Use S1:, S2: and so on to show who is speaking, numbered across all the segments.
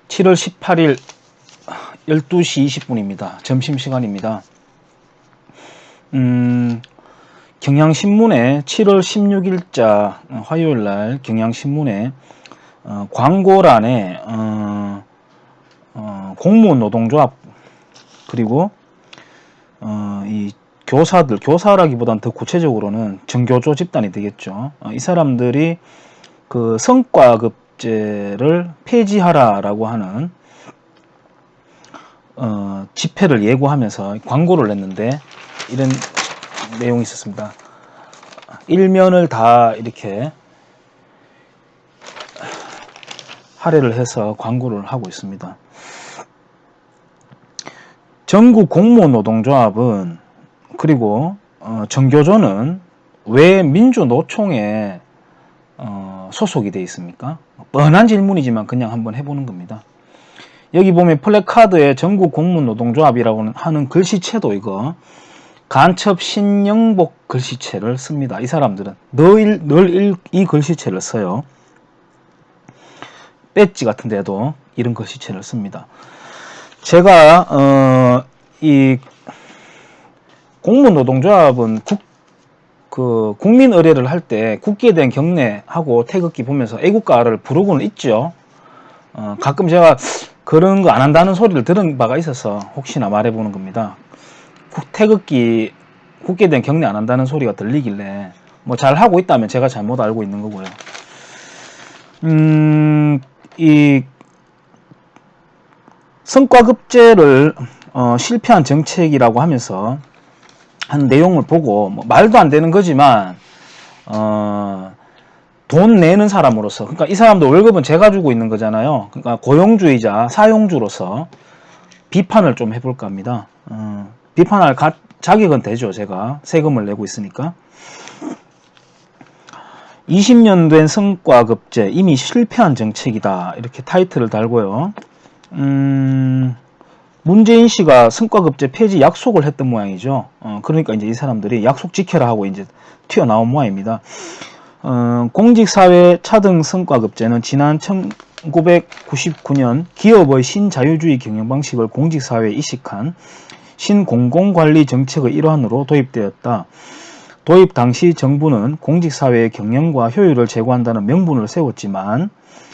S1: 7월 18일 12시 20분입니다. 점심시간입니다. 경향신문에 7월 16일자 화요일날 경향신문에 광고란에 공무원 노동조합 그리고 이 교사라기보다는 더 구체적으로는 정교조 집단이 되겠죠. 이 사람들이 그 성과급제를 폐지하라라고 하는 집회를 예고하면서 광고를 냈는데 이런 내용이 있었습니다. 일면을 다 이렇게 할애를 해서 광고를 하고 있습니다. 전국 공무원 노동조합은 그리고 정교조는 왜 민주노총에 소속이 되어 있습니까? 뻔한 질문이지만 그냥 한번 해보는 겁니다. 여기 보면 플래카드에 전국 공무원 노동조합이라고 하는 글씨체도 이거 간첩 신영복 글씨체를 씁니다. 이 사람들은 늘 이 글씨체를 써요. 배지 같은 데도 이런 글씨체를 씁니다. 제가 이 공무원 노동조합은 국민 의례를 할 때 국기에 대한 경례하고 태극기 보면서 애국가를 부르고는 있죠. 가끔 제가 그런 거 안 한다는 소리를 들은 바가 있어서 혹시나 말해보는 겁니다. 태극기 국기에 대한 경례 안 한다는 소리가 들리길래 뭐 잘 하고 있다면 제가 잘못 알고 있는 거고요. 이 성과급제를 실패한 정책이라고 하면서 한 내용을 보고 뭐 말도 안 되는 거지만 돈 내는 사람으로서, 그러니까 이 사람도 월급은 제가 주고 있는 거잖아요. 그러니까 고용주의자 사용주로서 비판을 좀 해볼까 합니다. 비판할 자격은 되죠. 제가 세금을 내고 있으니까. 20년 된 성과급제 이미 실패한 정책이다 이렇게 타이틀을 달고요. 문재인 씨가 성과급제 폐지 약속을 했던 모양이죠. 그러니까 이제 이 사람들이 약속 지켜라 하고 이제 튀어나온 모양입니다. 공직사회 차등 성과급제는 지난 1999년 기업의 신자유주의 경영방식을 공직사회에 이식한 신공공관리 정책의 일환으로 도입되었다. 도입 당시 정부는 공직사회의 경영과 효율을 제고한다는 명분을 세웠지만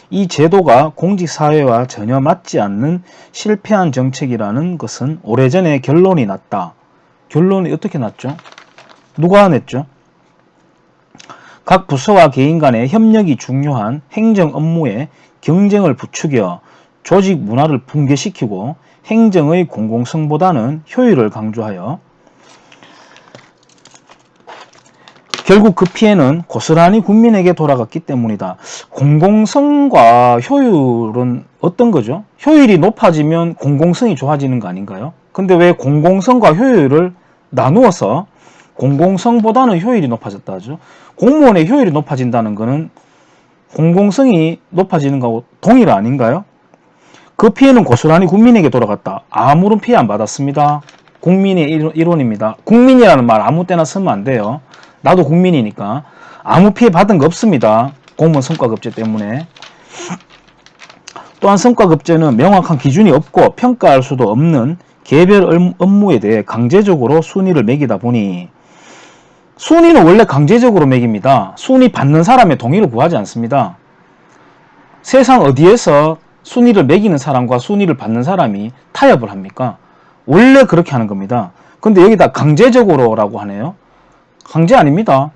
S1: 이 제도가 공직사회와 전혀 맞지 않는 실패한 정책이라는 것은 오래전에 결론이 났다. 결론이 어떻게 났죠? 누가 냈죠? 각 부서와 개인 간의 협력이 중요한 행정 업무에 경쟁을 부추겨 조직 문화를 붕괴시키고 행정의 공공성보다는 효율을 강조하여 결국 그 피해는 고스란히 국민에게 돌아갔기 때문이다. 공공성과 효율은 어떤 거죠? 효율이 높아지면 공공성이 좋아지는 거 아닌가요? 근데 왜 공공성과 효율을 나누어서 공공성보다는 효율이 높아졌다 하죠? 공무원의 효율이 높아진다는 것은 공공성이 높아지는 거하고 동일 아닌가요? 그 피해는 고스란히 국민에게 돌아갔다. 아무런 피해 안 받았습니다. 국민의 일원입니다. 국민이라는 말 아무 때나 쓰면 안 돼요. 나도 국민이니까. 아무 피해 받은 거 없습니다. 공무원 성과급제 때문에. 또한 성과급제는 명확한 기준이 없고 평가할 수도 없는 개별 업무에 대해 강제적으로 순위를 매기다 보니, 순위는 원래 강제적으로 매깁니다. 순위 받는 사람의 동의를 구하지 않습니다. 세상 어디에서 순위를 매기는 사람과 순위를 받는 사람이 타협을 합니까? 원래 그렇게 하는 겁니다. 근데 여기다 강제적으로라고 하네요. 강제 아닙니다.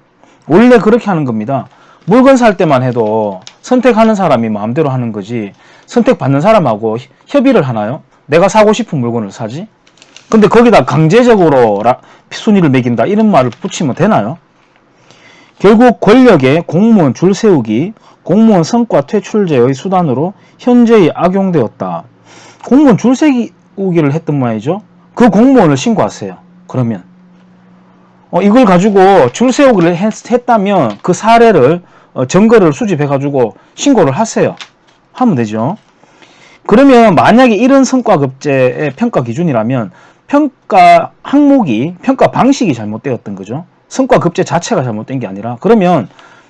S1: 원래 그렇게 하는 겁니다. 물건 살 때만 해도 선택하는 사람이 마음대로 하는 거지 선택받는 사람하고 협의를 하나요? 내가 사고 싶은 물건을 사지? 근데 거기다 강제적으로 순위를 매긴다 이런 말을 붙이면 되나요? 결국 권력의 공무원 줄 세우기, 공무원 성과 퇴출제의 수단으로 현재에 악용되었다. 공무원 줄 세우기를 했던 모양이죠. 그 공무원을 신고하세요. 그러면 이걸 가지고 줄 세우기를 했다면 그 사례를 증거를 수집해 가지고 신고를 하세요. 하면 되죠. 그러면 만약에 이런 성과급제의 평가 기준이라면 평가 항목이, 평가 방식이 잘못되었던 거죠. 성과급제 자체가 잘못된 게 아니라, 그러면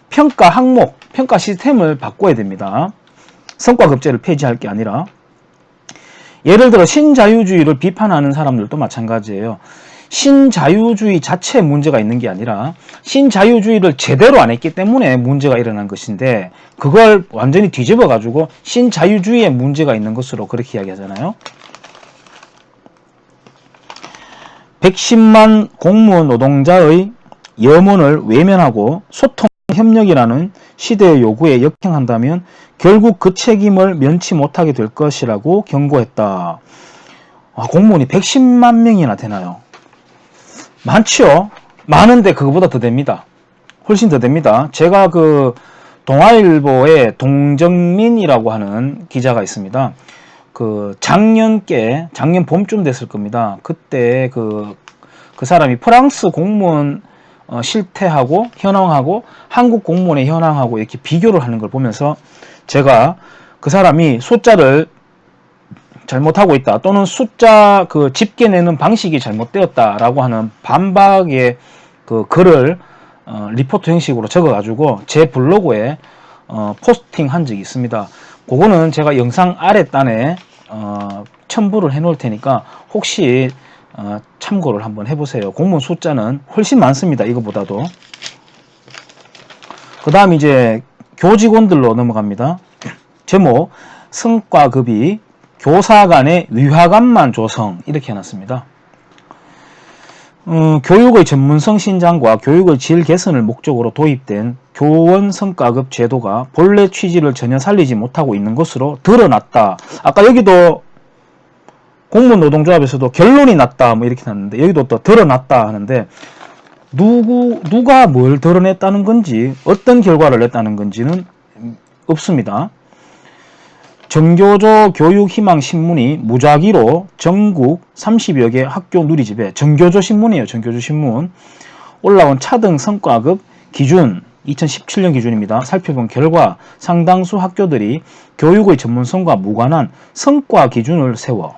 S1: 평가 항목, 평가 시스템을 바꿔야 됩니다. 성과급제를 폐지할 게 아니라. 예를 들어 신자유주의를 비판하는 사람들도 마찬가지예요. 신자유주의 자체에 문제가 있는 게 아니라 신자유주의를 제대로 안 했기 때문에 문제가 일어난 것인데, 그걸 완전히 뒤집어 가지고 신자유주의에 문제가 있는 것으로 그렇게 이야기하잖아요. 110만 공무원 노동자의 염원을 외면하고 소통 협력이라는 시대의 요구에 역행한다면 결국 그 책임을 면치 못하게 될 것이라고 경고했다. 공무원이 110만 명이나 되나요? 많지요. 많은데 그거보다 더 됩니다. 훨씬 더 됩니다. 제가 그 동아일보에 동정민이라고 하는 기자가 있습니다. 그 작년 봄쯤 됐을 겁니다. 그때 그 사람이 프랑스 공무원 실태하고 현황하고 한국 공무원의 현황하고 이렇게 비교를 하는 걸 보면서, 제가 그 사람이 숫자를 잘못하고 있다, 또는 숫자 그 집계내는 방식이 잘못되었다라고 하는 반박의 그 글을 리포트 형식으로 적어가지고 제 블로그에 포스팅한 적이 있습니다. 그거는 제가 영상 아랫단에 첨부를 해 놓을 테니까 혹시 참고를 한번 해보세요. 공무원 숫자는 훨씬 많습니다. 이거보다도. 그 다음 이제 교직원들로 넘어갑니다. 제목, 성과급이 교사 간의 위화감만 조성, 이렇게 해놨습니다. 교육의 전문성 신장과 교육의 질 개선을 목적으로 도입된 교원 성과급 제도가 본래 취지를 전혀 살리지 못하고 있는 것으로 드러났다. 아까 여기도 공무원 노동조합에서도 결론이 났다 뭐 이렇게 났는데, 여기도 또 드러났다 하는데, 누가 뭘 드러냈다는 건지, 어떤 결과를 냈다는 건지는 없습니다. 정교조 교육희망 신문이 무작위로 전국 30여 개 학교 누리집에, 정교조 신문이에요. 정교조 신문. 올라온 차등 성과급 기준, 2017년 기준입니다. 살펴본 결과 상당수 학교들이 교육의 전문성과 무관한 성과 기준을 세워.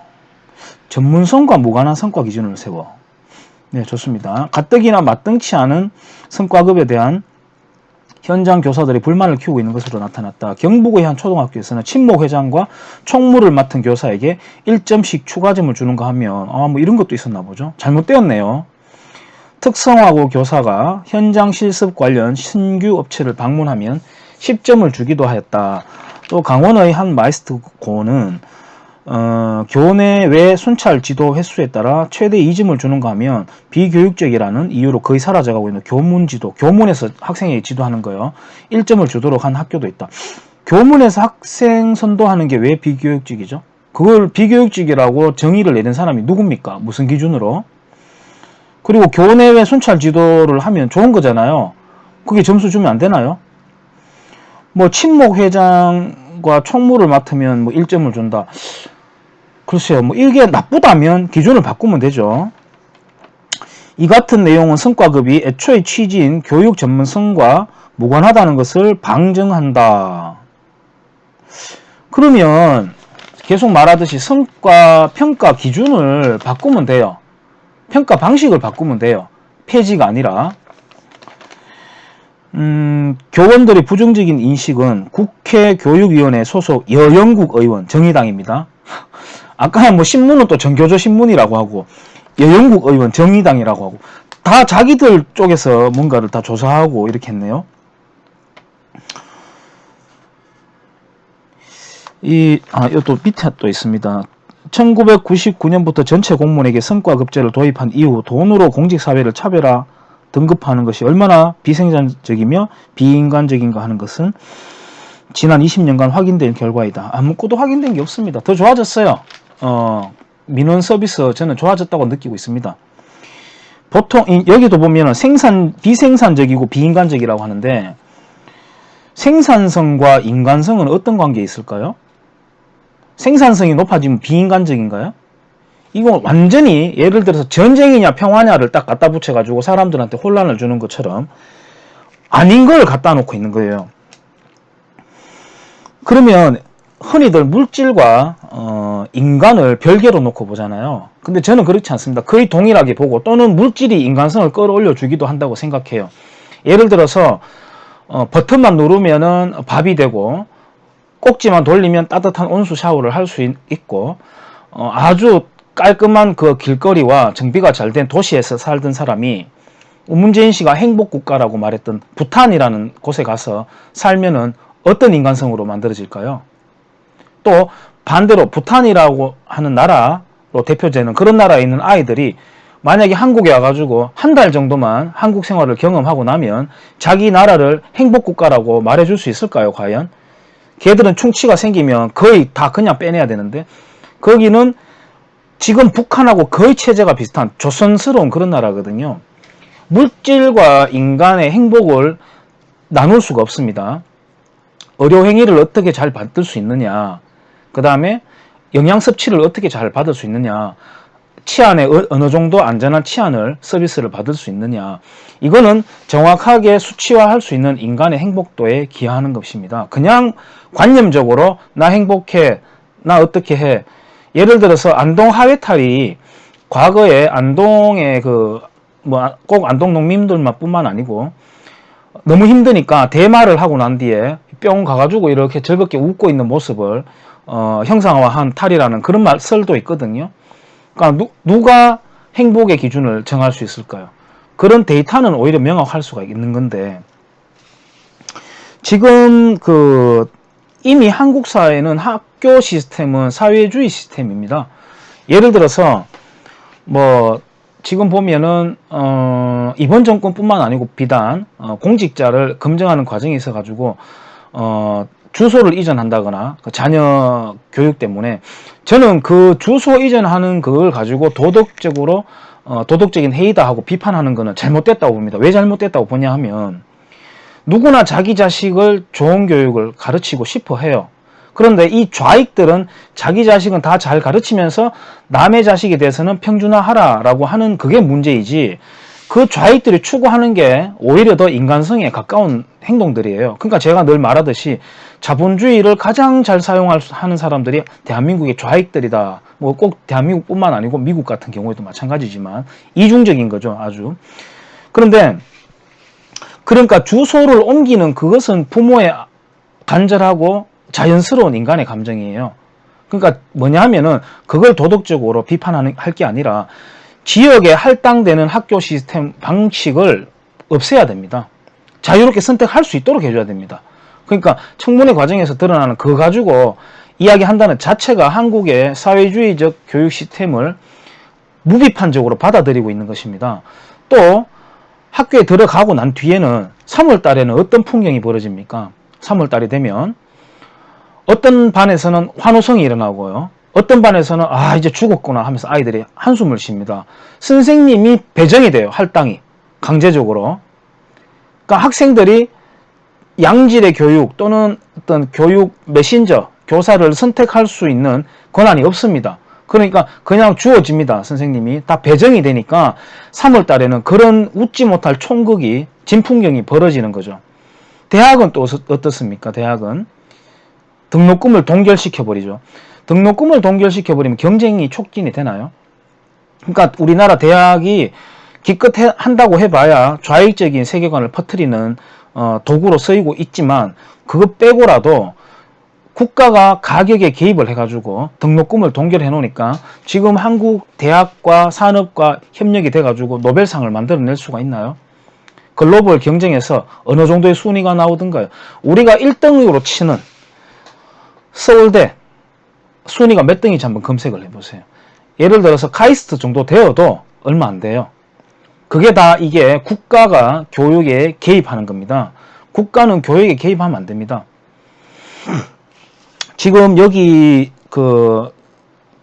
S1: 전문성과 무관한 성과 기준을 세워. 네, 좋습니다. 가뜩이나 마땅치 않은 성과급에 대한 현장 교사들이 불만을 키우고 있는 것으로 나타났다. 경북의 한 초등학교에서는 친목회장과 총무를 맡은 교사에게 1점씩 추가점을 주는가 하면, 뭐 이런 것도 있었나 보죠. 잘못되었네요. 특성화고 교사가 현장 실습 관련 신규 업체를 방문하면 10점을 주기도 하였다. 또 강원의 한 마이스터고는 교내 외 순찰 지도 횟수에 따라 최대 2점을 주는가 하면 비교육적이라는 이유로 거의 사라져가고 있는 교문 지도, 교문에서 학생이 지도하는 거요, 1점을 주도록 한 학교도 있다. 교문에서 학생 선도하는 게 왜 비교육적이죠? 그걸 비교육적이라고 정의를 내린 사람이 누굽니까? 무슨 기준으로? 그리고 교내 외 순찰 지도를 하면 좋은 거잖아요. 그게 점수 주면 안 되나요? 뭐 친목회장과 총무를 맡으면 뭐 1점을 준다. 글쎄요, 뭐 이게 나쁘다면 기준을 바꾸면 되죠. 이 같은 내용은 성과급이 애초의 취지인 교육 전문성과 무관하다는 것을 방증한다. 그러면 계속 말하듯이 성과 평가 기준을 바꾸면 돼요. 평가 방식을 바꾸면 돼요. 폐지가 아니라. 교원들의 부정적인 인식은 국회 교육위원회 소속 여영국 의원, 정의당입니다. 아까 뭐 신문은 또 정교조 신문이라고 하고, 여영국 의원 정의당이라고 하고, 다 자기들 쪽에서 뭔가를 다 조사하고 이렇게 했네요. 이것도 밑에 또 있습니다. 1999년부터 전체 공무원에게 성과급제를 도입한 이후 돈으로 공직사회를 차별화 등급하는 것이 얼마나 비생산적이며 비인간적인가 하는 것은 지난 20년간 확인된 결과이다. 아무것도 확인된 게 없습니다. 더 좋아졌어요. 민원 서비스 저는 좋아졌다고 느끼고 있습니다. 보통 여기도 보면 비생산적이고 비인간적이라고 하는데, 생산성과 인간성은 어떤 관계에 있을까요? 생산성이 높아지면 비인간적인가요? 이거 완전히 예를 들어서 전쟁이냐 평화냐를 딱 갖다 붙여가지고 사람들한테 혼란을 주는 것처럼 아닌 걸 갖다 놓고 있는 거예요. 그러면 흔히들 물질과 인간을 별개로 놓고 보잖아요. 근데 저는 그렇지 않습니다. 거의 동일하게 보고, 또는 물질이 인간성을 끌어올려 주기도 한다고 생각해요. 예를 들어서 버튼만 누르면은 밥이 되고, 꼭지만 돌리면 따뜻한 온수 샤워를 할 수 있고, 아주 깔끔한 그 길거리와 정비가 잘 된 도시에서 살던 사람이 문재인 씨가 행복국가라고 말했던 부탄이라는 곳에 가서 살면은 어떤 인간성으로 만들어질까요? 또 반대로 부탄이라고 하는 나라로 대표되는 그런 나라에 있는 아이들이 만약에 한국에 와가지고 한 달 정도만 한국 생활을 경험하고 나면 자기 나라를 행복국가라고 말해줄 수 있을까요, 과연? 걔들은 충치가 생기면 거의 다 그냥 빼내야 되는데, 거기는 지금 북한하고 거의 체제가 비슷한 조선스러운 그런 나라거든요. 물질과 인간의 행복을 나눌 수가 없습니다. 의료행위를 어떻게 잘 받을 수 있느냐, 그 다음에 영양 섭취를 어떻게 잘 받을 수 있느냐, 치안에 어느 정도 안전한 치안을 서비스를 받을 수 있느냐, 이거는 정확하게 수치화할 수 있는 인간의 행복도에 기여하는 것입니다. 그냥 관념적으로 나 행복해, 나 어떻게 해. 예를 들어서 안동 하회탈이 과거에 안동의 꼭 안동 농민들만 뿐만 아니고 너무 힘드니까 대마를 하고 난 뒤에 뿅 가가지고 이렇게 즐겁게 웃고 있는 모습을 형상화한 탈이라는 그런 말설도 있거든요. 그러니까 누가 행복의 기준을 정할 수 있을까요? 그런 데이터는 오히려 명확할 수가 있는 건데, 지금 이미 한국 사회는 학교 시스템은 사회주의 시스템입니다. 예를 들어서 지금 보면은 이번 정권뿐만 아니고 비단 공직자를 검증하는 과정이 있어 가지고 주소를 이전한다거나 자녀 교육 때문에, 저는 그 주소 이전하는 그걸 가지고 도덕적인 해이다 하고 비판하는 거는 잘못됐다고 봅니다. 왜 잘못됐다고 보냐 하면, 누구나 자기 자식을 좋은 교육을 가르치고 싶어 해요. 그런데 이 좌익들은 자기 자식은 다 잘 가르치면서 남의 자식에 대해서는 평준화하라라고 하는 그게 문제이지, 그 좌익들이 추구하는 게 오히려 더 인간성에 가까운 행동들이에요. 그러니까 제가 늘 말하듯이 자본주의를 가장 잘 사용하는 사람들이 대한민국의 좌익들이다. 꼭 대한민국뿐만 아니고 미국 같은 경우에도 마찬가지지만 이중적인 거죠, 아주. 그런데 그러니까 주소를 옮기는 그것은 부모의 간절하고 자연스러운 인간의 감정이에요. 그러니까 뭐냐 하면은 그걸 도덕적으로 비판할 게 아니라 지역에 할당되는 학교 시스템 방식을 없애야 됩니다. 자유롭게 선택할 수 있도록 해줘야 됩니다. 그러니까 청문회 과정에서 드러나는 그거 가지고 이야기한다는 자체가 한국의 사회주의적 교육 시스템을 무비판적으로 받아들이고 있는 것입니다. 또 학교에 들어가고 난 뒤에는 3월 달에는 어떤 풍경이 벌어집니까? 3월 달이 되면 어떤 반에서는 환호성이 일어나고요. 어떤 반에서는 이제 죽었구나 하면서 아이들이 한숨을 쉽니다. 선생님이 배정이 돼요. 할당이. 강제적으로. 그러니까 학생들이 양질의 교육 또는 어떤 교육 메신저, 교사를 선택할 수 있는 권한이 없습니다. 그러니까 그냥 주어집니다. 선생님이. 다 배정이 되니까 3월 달에는 그런 웃지 못할 총극이, 진풍경이 벌어지는 거죠. 대학은 또 어떻습니까? 대학은 등록금을 동결시켜버리죠. 등록금을 동결시켜버리면 경쟁이 촉진이 되나요? 그러니까 우리나라 대학이 기껏 한다고 해봐야 좌익적인 세계관을 퍼뜨리는 도구로 쓰이고 있지만, 그거 빼고라도 국가가 가격에 개입을 해가지고 등록금을 동결해 놓으니까 지금 한국 대학과 산업과 협력이 돼가지고 노벨상을 만들어낼 수가 있나요? 글로벌 경쟁에서 어느 정도의 순위가 나오던가요? 우리가 1등으로 치는 서울대 순위가 몇 등인지 한번 검색을 해보세요. 예를 들어서 카이스트 정도 되어도 얼마 안 돼요. 그게 다 이게 국가가 교육에 개입하는 겁니다. 국가는 교육에 개입하면 안 됩니다. 지금 여기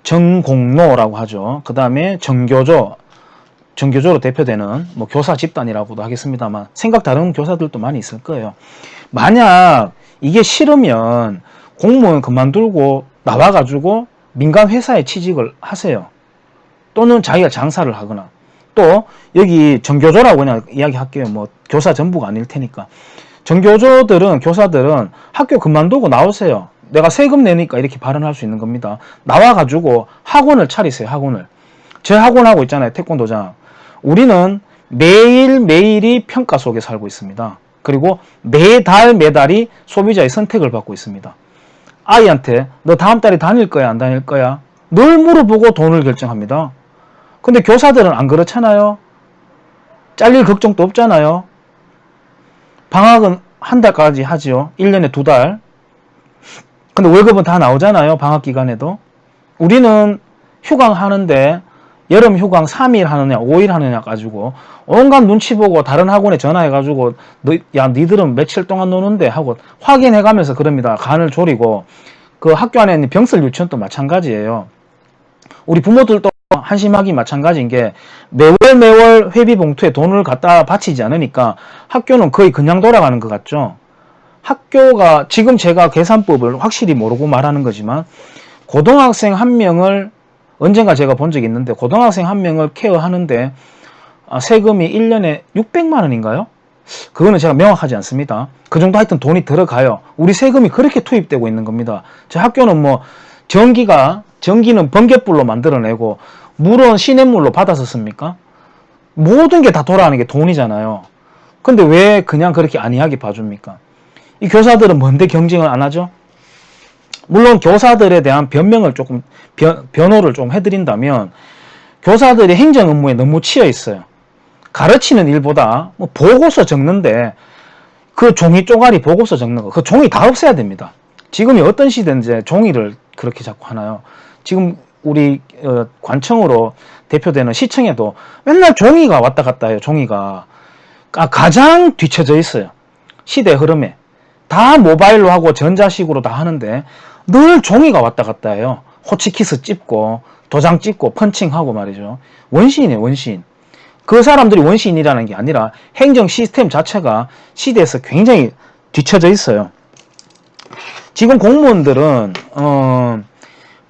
S1: 정공로라고 하죠. 그 다음에 정교조로 대표되는 교사 집단이라고도 하겠습니다만, 생각 다른 교사들도 많이 있을 거예요. 만약 이게 싫으면 공무원 그만두고 나와가지고 민간 회사에 취직을 하세요. 또는 자기가 장사를 하거나. 또 여기 정교조라고 그냥 이야기할게요. 교사 전부가 아닐 테니까. 정교조들은, 교사들은 학교 그만두고 나오세요. 내가 세금 내니까 이렇게 발언할 수 있는 겁니다. 나와가지고 학원을 차리세요. 학원을. 제 학원하고 있잖아요. 태권도장. 우리는 매일매일이 평가 속에 살고 있습니다. 그리고 매달이 소비자의 선택을 받고 있습니다. 아이한테 너 다음 달에 다닐 거야 안 다닐 거야? 늘 물어보고 돈을 결정합니다. 근데 교사들은 안 그렇잖아요. 잘릴 걱정도 없잖아요. 방학은 한 달까지 하지요. 1년에 2달. 근데 월급은 다 나오잖아요. 방학 기간에도. 우리는 휴강 하는데 여름 휴강 3일 하느냐 5일 하느냐 가지고 온갖 눈치 보고 다른 학원에 전화해가지고 야 니들은 며칠 동안 노는데 하고 확인해가면서 그럽니다. 간을 졸이고. 그 학교 안에 있는 병설 유치원도 마찬가지예요. 우리 부모들도 한심하기 마찬가지인 게 매월 회비 봉투에 돈을 갖다 바치지 않으니까 학교는 거의 그냥 돌아가는 것 같죠. 학교가 지금 제가 계산법을 확실히 모르고 말하는 거지만 고등학생 한 명을 언젠가 제가 본 적이 있는데 고등학생 한 명을 케어하는데 세금이 1년에 600만 원인가요? 그거는 제가 명확하지 않습니다. 그 정도 하여튼 돈이 들어가요. 우리 세금이 그렇게 투입되고 있는 겁니다. 제 학교는 뭐 전기는 번갯불로 만들어내고 물은 시냇물로 받아서 씁니까? 모든 게 다 돌아가는 게 돈이잖아요. 근데 왜 그냥 그렇게 안이하게 봐줍니까? 이 교사들은 뭔데 경쟁을 안 하죠? 물론 교사들에 대한 변명을 조금 변호를 좀 해드린다면 교사들이 행정 업무에 너무 치여 있어요. 가르치는 일보다 뭐 보고서 적는데 그 종이 쪼가리 보고서 적는 거 그 종이 다 없애야 됩니다. 지금이 어떤 시대인지 종이를 그렇게 자꾸 하나요? 지금 우리 관청으로 대표되는 시청에도 맨날 종이가 왔다 갔다 해요. 종이가 가장 뒤처져 있어요. 시대 흐름에 다 모바일로 하고 전자식으로 다 하는데 늘 종이가 왔다 갔다 해요. 호치키스 찝고 도장 찍고 펀칭하고 말이죠. 원시인이에요. 원시인. 그 사람들이 원시인이라는 게 아니라 행정 시스템 자체가 시대에서 굉장히 뒤처져 있어요. 지금 공무원들은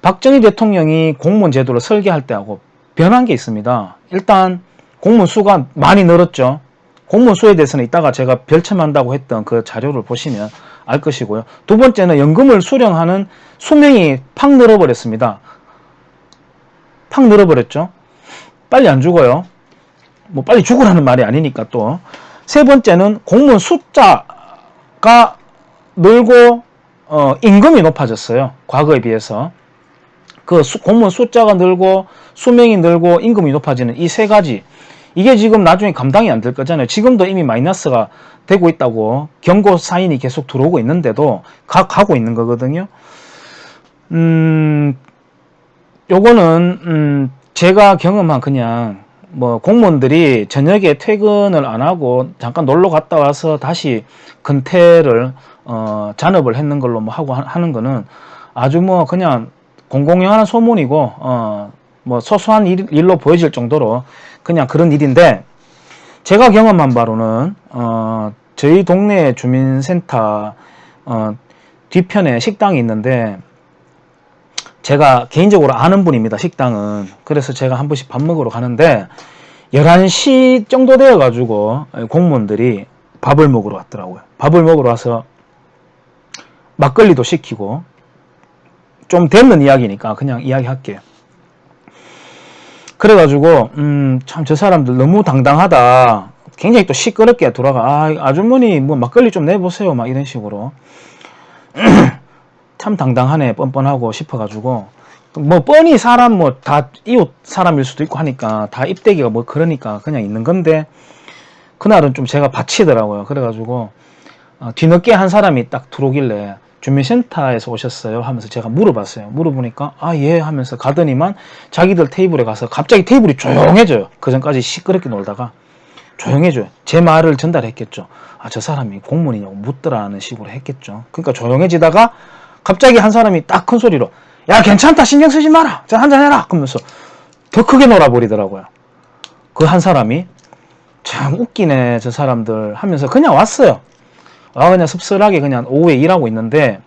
S1: 박정희 대통령이 공무원 제도를 설계할 때하고 변한 게 있습니다. 일단 공무원 수가 많이 늘었죠. 공무원 수에 대해서는 이따가 제가 별첨한다고 했던 그 자료를 보시면 알 것이고요. 두 번째는 연금을 수령하는 수명이 팍 늘어버렸습니다. 팍 늘어버렸죠. 빨리 안 죽어요. 뭐 빨리 죽으라는 말이 아니니까 또. 세 번째는 공무원 숫자가 늘고 임금이 높아졌어요. 과거에 비해서. 그 공무원 숫자가 늘고 수명이 늘고 임금이 높아지는 이 세 가지. 이게 지금 나중에 감당이 안 될 거잖아요. 지금도 이미 마이너스가 되고 있다고 경고 사인이 계속 들어오고 있는데도 가고 있는 거거든요. 요거는 제가 경험한 그냥 뭐 공무원들이 저녁에 퇴근을 안 하고 잠깐 놀러 갔다 와서 다시 근태를 잔업을 했는 걸로 뭐 하고 하는 거는 아주 뭐 그냥 공공연한 소문이고 뭐 소소한 일로 보여질 정도로 그냥 그런 일인데 제가 경험한 바로는 저희 동네 주민센터 뒤편에 식당이 있는데 제가 개인적으로 아는 분입니다. 식당은. 그래서 제가 한 번씩 밥 먹으러 가는데 11시 정도 되어 가지고 공무원들이 밥을 먹으러 왔더라고요. 밥을 먹으러 와서 막걸리도 시키고 좀 되는 이야기니까 그냥 이야기할게요. 그래가지고 참 저 사람들 너무 당당하다. 굉장히 또 시끄럽게 돌아가. 아주머니 뭐 막걸리 좀 내보세요. 막 이런 식으로. 참 당당하네 뻔뻔하고 싶어가지고 뭐 뻔히 사람 뭐 다 이웃 사람일 수도 있고 하니까 다 입대기가 뭐 그러니까 그냥 있는 건데 그날은 좀 제가 바치더라고요. 그래가지고 뒤늦게 한 사람이 딱 들어오길래 주민센터에서 오셨어요 하면서 제가 물어봤어요. 물어보니까 예 하면서 가더니만 자기들 테이블에 가서 갑자기 테이블이 조용해져요. 그 전까지 시끄럽게 놀다가 조용해져요. 제 말을 전달했겠죠. 저 사람이 공무원이냐고 묻더라는 식으로 했겠죠. 그러니까 조용해지다가 갑자기 한 사람이 딱 큰 소리로 야 괜찮다 신경 쓰지 마라 자 한잔 해라 그러면서 더 크게 놀아버리더라고요. 그 한 사람이 참 웃기네 저 사람들 하면서 그냥 왔어요. 그냥 씁쓸하게 그냥 오후에 일하고 있는데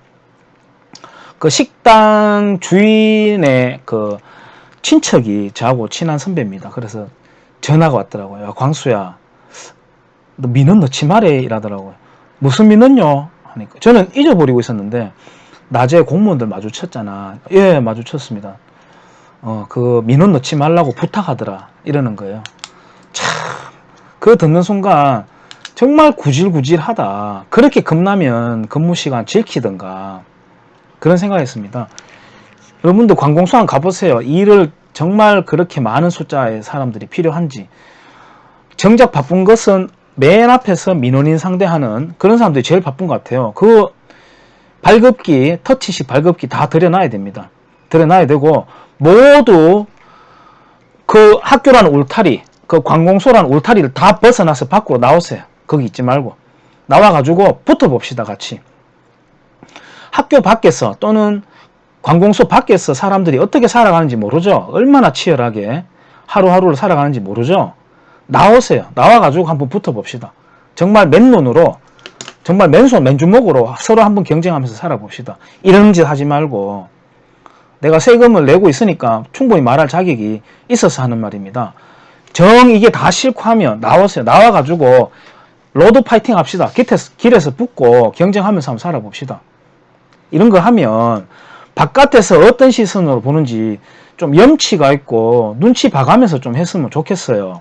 S1: 그 식당 주인의 그 친척이 저하고 친한 선배입니다. 그래서 전화가 왔더라고요. 야, 광수야 너 민원 넣지 말해 이러더라고요. 무슨 민원요? 하니까 저는 잊어버리고 있었는데 낮에 공무원들 마주쳤잖아. 예, 마주쳤습니다. 그 민원 넣지 말라고 부탁하더라. 이러는 거예요. 참, 그거 듣는 순간 정말 구질구질하다. 그렇게 겁나면 근무 시간 지키던가 그런 생각했습니다. 여러분도 관공서 가보세요. 일을 정말 그렇게 많은 숫자의 사람들이 필요한지. 정작 바쁜 것은 맨 앞에서 민원인 상대하는 그런 사람들이 제일 바쁜 것 같아요. 그 발급기, 터치식 발급기 다 들여놔야 됩니다. 들여놔야 되고, 모두 그 학교라는 울타리, 그 관공서라는 울타리를 다 벗어나서 밖으로 나오세요. 거기 있지 말고. 나와가지고 붙어봅시다, 같이. 학교 밖에서 또는 관공서 밖에서 사람들이 어떻게 살아가는지 모르죠. 얼마나 치열하게 하루하루를 살아가는지 모르죠. 나오세요. 나와가지고 한번 붙어봅시다. 정말 맨눈으로, 정말 맨손, 맨주먹으로 서로 한번 경쟁하면서 살아봅시다. 이런 짓 하지 말고, 내가 세금을 내고 있으니까 충분히 말할 자격이 있어서 하는 말입니다. 정 이게 다 싫고 하면 나오세요. 나와가지고 로드 파이팅 합시다. 길에서 붙고 경쟁하면서 한번 살아봅시다. 이런 거 하면 바깥에서 어떤 시선으로 보는지 좀 염치가 있고 눈치 봐가면서 좀 했으면 좋겠어요.